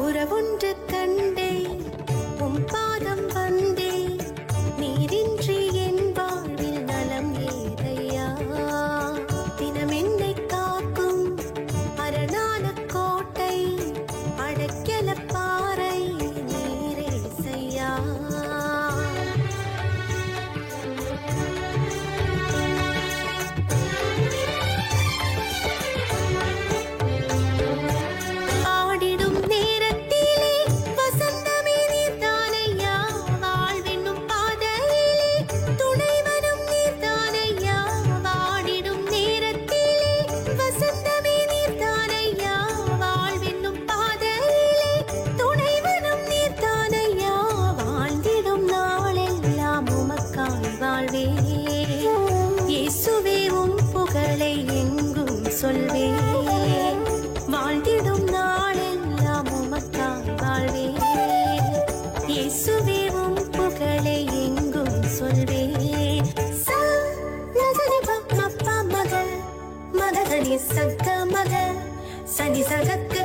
உறவொன்று கண்டே உம் பாதம் வந்தே நீரின்றி என் வாழ்வில் நலம் ஏதையா தினம் என்னை காக்கும் அரணான கோட்டை அடைக்கல பாறை நீரே செய்யா இயேசுவே உம் புகழை எங்கும் சொல்வே வாழ்ந்திடும் நாளெல்லாம் உமக்காய் வாழ்வே இயேசுவே உம் புகழை எங்கும் சொல்வே மகதனி சக்க மக சனி சகக்கு